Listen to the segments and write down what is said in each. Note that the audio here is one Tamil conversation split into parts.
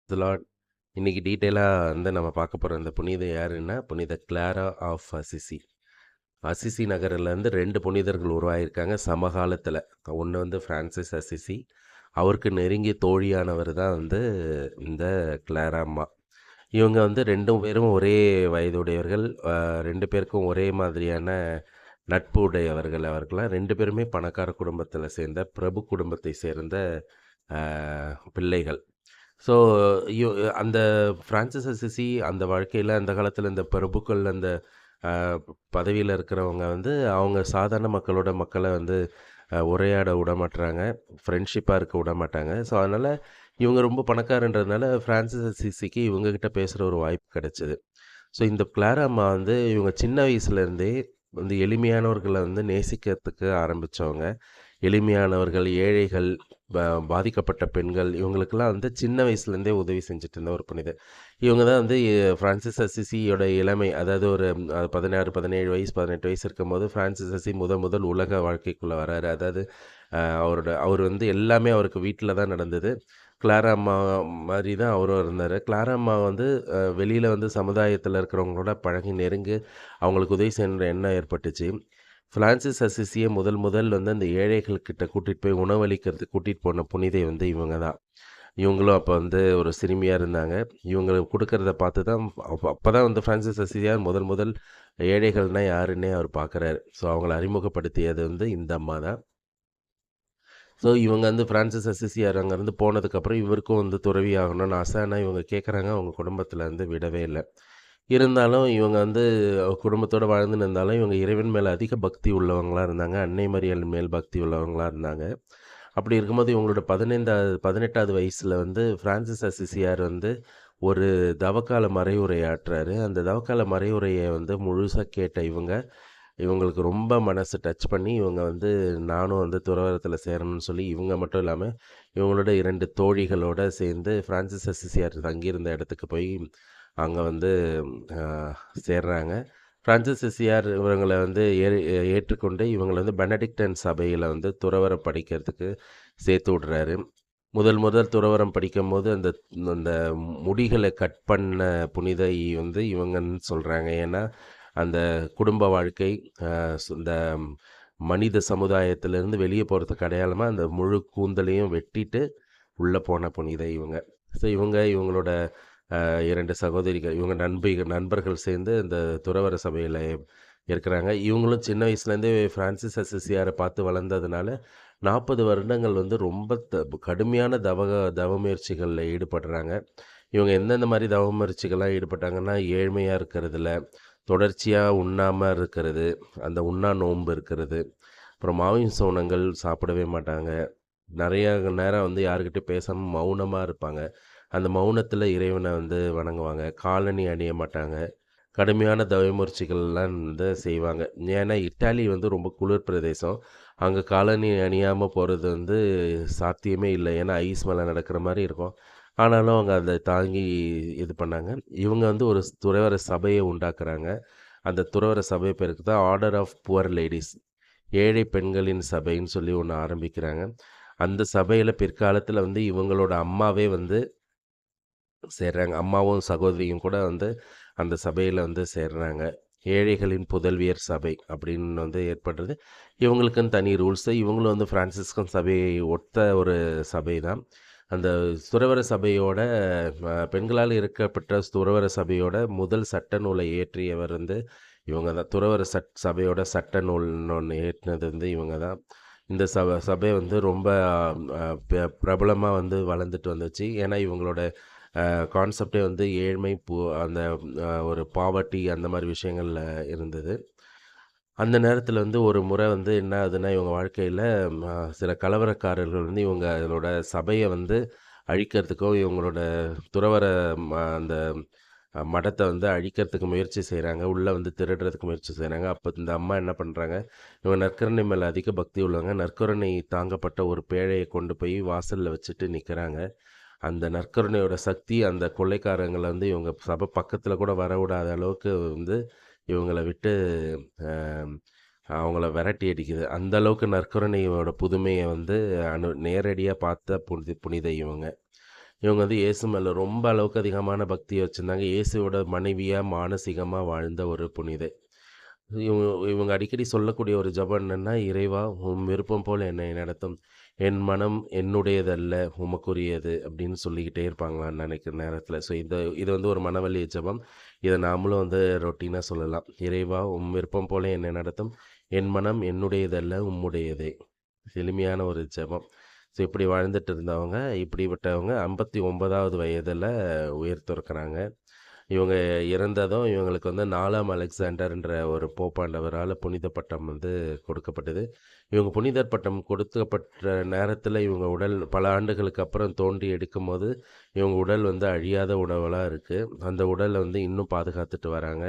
லார்ட். இன்னைக்கு டீட்டெயிலாக நம்ம பார்க்க போகிற இந்த புனித யாருன்னா புனித கிளாரா ஆஃப் அசிசி. அசிசி நகரிலேருந்து ரெண்டு புனிதர்கள் உருவாகியிருக்காங்க சமகாலத்தில். ஒன்று ஃப்ரான்சிஸ் அசிசி, அவருக்கு நெருங்கிய தோழியானவர் தான் இந்த கிளாரா அம்மா. இவங்க ரெண்டும் பேரும் ஒரே வயதுடையவர்கள். ரெண்டு பேருக்கும் ஒரே மாதிரியான நட்பு உடையவர்கள். அவர்களாம் ரெண்டு பேருமே பணக்கார குடும்பத்தில் சேர்ந்த பிரபு குடும்பத்தை சேர்ந்த பிள்ளைகள். ஸோ யு அந்த ஃப்ரான்சிஸ் அசிசி அந்த வாழ்க்கையில அந்த காலத்தில இந்த பிரபுக்கள் அந்த அ பதவியில இருக்கிறவங்க அவங்க சாதாரண மக்கள உரையாட விடமாட்றாங்க. ஃப்ரெண்ட்ஷிப்பா இருக்க விடமாட்டாங்க. ஸோ அதனால இவங்க ரொம்ப பணக்காரன்றதுனால ஃப்ரான்சிஸ் அசிசிக்கு இவங்க கிட்ட பேசுற ஒரு வாய்ப்பு கிடைச்சது. ஸோ இந்த கிளாரா அம்மா இவங்க சின்ன வயசுலேருந்தே எளிமையானவர்கள நேசிக்கிறதுக்கு ஆரம்பிச்சவங்க. எளிமையானவர்கள், ஏழைகள், ப பாதிக்கப்பட்ட பெண்கள் இவங்களுக்கெல்லாம் சின்ன வயசுலேருந்தே உதவி செஞ்சுட்டு இருந்த ஒரு புனிதர். இவங்க தான் ஃப்ரான்சிஸ் அசிசியோட இளமை, அதாவது ஒரு 16, 17 வயசு, 18 வயசு இருக்கும்போது ஃப்ரான்சிஸ் அசிசி முதல் உலக வாழ்க்கைக்குள்ள வராரு. அதாவது அவர் எல்லாமே அவருக்கு வீட்ல தான் நடந்தது. கிளாரா அம்மா மாரி தான் அவரும் இருந்தாரு. கிளாரா அம்மா வெளியில சமுதாயத்தில இருக்கிறவங்களோட பழகி நெருங்கி அவங்களுக்கு உதவி செய்யணுன்ற எண்ணம் ஏற்பட்டுச்சு. ஃப்ரான்சிஸ் அசிசிய முதல் அந்த ஏழைகள் கிட்ட கூட்டிட்டு போய் உணவளிக்கிறதுக்கு கூட்டிட்டு போன புனிதை இவங்க தான். இவங்களும் அப்போ ஒரு சிறுமியா இருந்தாங்க. இவங்க குடுக்கறத பார்த்து தான் அப்பதான் ஃப்ரான்சிஸ் அசிசியார் முதல் ஏழைகள்னா யாருன்னே அவர் பார்க்குறாரு. ஸோ அவங்கள அறிமுகப்படுத்தியது இந்த அம்மா தான். ஸோ இவங்க ஃப்ரான்சிஸ் அசிசியார் அங்கேருந்து போனதுக்கப்புறம் இவருக்கும் துறவி ஆகணும்னு ஆசை. ஆனா இவங்க கேட்குறாங்க, அவங்க குடும்பத்தில விடவே இல்ல. இருந்தாலும் இவங்க குடும்பத்தோட வாழ்ந்துன்னு இருந்தாலும், இவங்க இறைவன் மேல அதிக பக்தி உள்ளவங்களா இருந்தாங்க. அன்னை மரியாள் மேல் பக்தி உள்ளவங்களா இருந்தாங்க. அப்படி இருக்கும்போது இவங்களோட 18வது வயசுல ஃப்ரான்சிஸ் அசிசியார் ஒரு தவக்கால மறைவுரையாற்றுறாரு. அந்த தவக்கால மறைவுரைய முழுசா கேட்ட இவங்களுக்கு ரொம்ப மனசு டச் பண்ணி, இவங்க நானும் துறவறத்தில சேரணும்னு சொல்லி, இவங்க மட்டும் இல்லாம, இவங்களோட 2 தோழிகளோட சேர்ந்து ஃப்ரான்சிஸ் அசிசியார் தங்கியிருந்த இடத்துக்கு போய், அங்க அ சேர்றாங்க. ஃப்ரான்சிஸ் அசிசியார் இவங்கள ஏற்றுக்கொண்டு, இவங்கள பெனடிக்டன் சபையில துறவறம் படிக்கிறதுக்கு சேர்த்து விடுறாரு. முதல் துறவறம் படிக்கும்போது, அந்த அந்த முடிகள கட் பண்ண புனிதை இவங்கன்னு சொல்றாங்க. ஏன்னா, அந்த குடும்ப வாழ்க்கை, இந்த மனித சமுதாயத்திலிருந்து வெளிய போறதுக்கு அடையாளமா அந்த முழு கூந்தலையும் வெட்டிட்டு உள்ள போன புனிதை இவங்க. ஸோ இவங்களோட 2 சகோதரிகள், இவங்க நண்பர்கள் சேர்ந்து இந்த துறவற சபையில இருக்கிறாங்க. இவங்களும் சின்ன வயசுலேருந்தே ஃப்ரான்சிஸ் அசிசியார பார்த்து வளர்ந்ததுனால, 40 வருடங்கள் ரொம்ப கடுமையான தவ முயற்சிகள்ல ஈடுபடுறாங்க. இவங்க எந்தெந்த மாரி தவ முயற்சிகள்லாம் ஈடுபட்டாங்கன்னா, ஏழ்மையா இருக்கிறதுல, தொடர்ச்சியா உண்ணாம இருக்கிறது, அந்த உண்ணா நோன்பு இருக்கிறது, அப்புறம் மாமிச உணங்கள் சாப்பிடவே மாட்டாங்க. நெறைய நேரம் யார்கிட்டயும் பேசாம மௌனமா இருப்பாங்க. அந்த மௌனத்தில இறைவன வணங்குவாங்க. காலணி அணிய மாட்டாங்க. கடுமையான தவமுயற்சிகள்லாம் செய்வாங்க. ஏன்னா, இட்டாலி ரொம்ப குளிர் பிரதேசம். அங்க காலணி அணியாம போறது சாத்தியமே இல்ல. ஏன்னா, ஐஸ் மேல நடக்கிற மாரி இருக்கும். ஆனாலும் அவங்க அத தாங்கி இது பண்ணாங்க. இவங்க ஒரு துறவற சபைய உண்டாக்குறாங்க. அந்த துறவற சபை பேருக்கு தான் ஆர்டர் ஆஃப் புவர் லேடீஸ். ஏழை பெண்களின் சபைன்னு சொல்லி ஒண்ணு ஆரம்பிக்கிறாங்க. அந்த சபையில பிற்காலத்தில இவங்களோட அம்மாவே சேர்றாங்க. அம்மாவும் சகோதரியும் கூட அந்த சபையில சேர்றாங்க. ஏழைகளின் புதல்வியர் சபை அப்படின்னு ஏற்படுறது. இவங்களுக்குன்னு தனி ரூல்ஸு. இவங்களும் ஃப்ரான்சிஸ்கன் சபையை ஒத்த ஒரு சபை தான். அந்த துறவற சபையோட பெண்களால் இருக்கப்பட்ட துறவற சபையோட முதல் சட்ட நூலை இயற்றியவர் இவங்க தான். துறவற சபையோட சட்ட நூல்னு ஒண்ணு இயற்றினது இவங்க தான். இந்த சபை ரொம்ப பிரபலமா வளர்ந்துட்டு வந்துச்சு. ஏன்னா இவங்களோட கான்செப்ட்டே ஏழ்மை, அந்த ஒரு பாவர்ட்டி அந்த மாரி விஷயங்கள்ல இருந்தது. அந்த நேரத்தில ஒரு முறை என்ன ஆகுதுன்னா, இவங்க வாழ்க்கையில சில கலவரக்காரர்கள் இவங்களோட சபைய அழிக்கிறதுக்கோ, இவங்களோட துறவற அந்த மடத்த அழிக்கிறதுக்கு முயற்சி செய்றாங்க. உள்ள திருடுறதுக்கு முயற்சி செய்றாங்க. அப்ப இந்த அம்மா என்ன பண்றாங்க, இவங்க நற்கருணை மேல அதிக பக்தி உள்ளவங்க. நற்கருணை தாங்கப்பட்ட ஒரு பேழைய கொண்டு போய் வாசல்ல வச்சுட்டு நிக்கிறாங்க. அந்த நற்கருணையோட சக்தி அந்த கொள்ளைக்காரங்கள இவங்க சபை பக்கத்துல கூட வரவிடாத அளவுக்கு இவங்கள விட்டு அ அவங்கள விரட்டி அடிக்குது. அந்த அளவுக்கு நற்கருணையோட புதுமைய நேரடியா பார்த்த புனிதை இவங்க. இவங்க வந்து இயேசு மேல ரொம்ப அளவுக்கு அதிகமான பக்தி வச்சிருந்தாங்க. இயேசுவோட மனைவியா மானசீகமா வாழ்ந்த ஒரு புனிதை. இவங்க இவங்க அடிக்கடி சொல்லக்கூடிய ஒரு ஜெபம் என்னன்னா, "இறைவா உம் விருப்பம் போல என்னை நடத்தும். என் மனம் என்னுடையதல்ல, உமக்குரியது." அப்படின்னு சொல்லிக்கிட்டே இருப்பாங்களான்னு நெனைக்கிற நேரத்தில. ஸோ இது வந்து ஒரு மனவலிய ஜெபம். இத நாமளும் வந்து ரொட்டீனா சொல்லலாம். "இறைவா உம் விருப்பம் போல என்னை நடத்தும். என் மனம் என்னுடையதல்ல, உம்முடையதே." எளிமையான ஒரு ஜெபம். ஸோ இப்படி வாழ்ந்துட்டு இருந்தவங்க, இப்படிப்பட்டவங்க 59வது வயதில உயிர் துறக்குறாங்க. இவங்க இறந்ததும் இவங்களுக்கு வந்து 4ஆம் அலெக்சாண்டர்ன்ற ஒரு போப்பாண்டவரால புனித பட்டம் வந்து கொடுக்கப்பட்டது. இவங்க புனிதர் பட்டம் கொடுக்கப்பட்ட நேரத்தில இவங்க உடல் பல ஆண்டுகளுக்கு அப்புறம் தோண்டி எடுக்கும்போது, இவங்க உடல் வந்து அழியாத உடலா இருக்கு. அந்த உடல வந்து இன்னும் பாதுகாத்துட்டு வராங்க.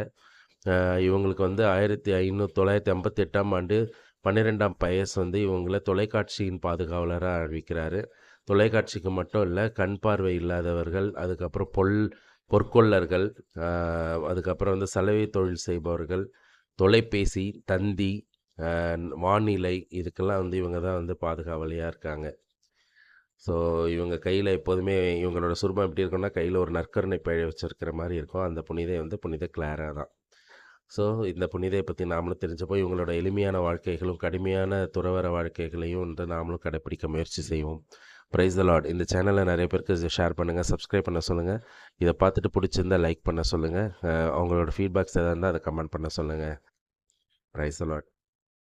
இவங்களுக்கு வந்து 958ஆம் ஆண்டு 12ஆம் பயஸ் வந்து இவங்கள தொலைக்காட்சியின் பாதுகாவலரா அறிவிக்கிறாரு. தொலைக்காட்சிக்கு மட்டும் இல்ல, கண் பார்வை இல்லாதவர்கள், அதுக்கப்புறம் பொற்கொல்லர்கள், அ அதுக்கப்புறம் வந்து சலவை தொழில் செய்பவர்கள், தொலைபேசி, தந்தி, அ வானிலை இதுக்கெல்லாம் வந்து இவங்க தான் வந்து பாதுகாவலியா இருக்காங்க. ஸோ இவங்க கையில எப்போதுமே இவங்களோட சுர்பம் எப்படி இருக்கும்னா, கையில ஒரு நற்கருணை பை வச்சிருக்கிற மாரி இருக்கும். அந்த புனிதை வந்து புனித கிளாரா தான். ஸோ இந்த புனிதைய பத்தி நாமளும் தெரிஞ்சப்போ, இவங்களோட எளிமையான வாழ்க்கைகளும், கடுமையான துறவற வாழ்க்கைகளையும் வந்து நாமளும் கடைப்பிடிக்க முயற்சி செய்வோம். Praise the Lord. இந்த சேனல நெறைய பேருக்கு ஷேர் பண்ணுங்க, சப்ஸ்கிரைப் பண்ண சொல்லுங்க. இத பார்த்துட்டு புடிச்சிருந்தா லைக் பண்ண சொல்லுங்க. அவங்களோட ஃபீட்பேக்ஸ் எதா இருந்தா அத கமெண்ட் பண்ண சொல்லுங்க. Praise the Lord.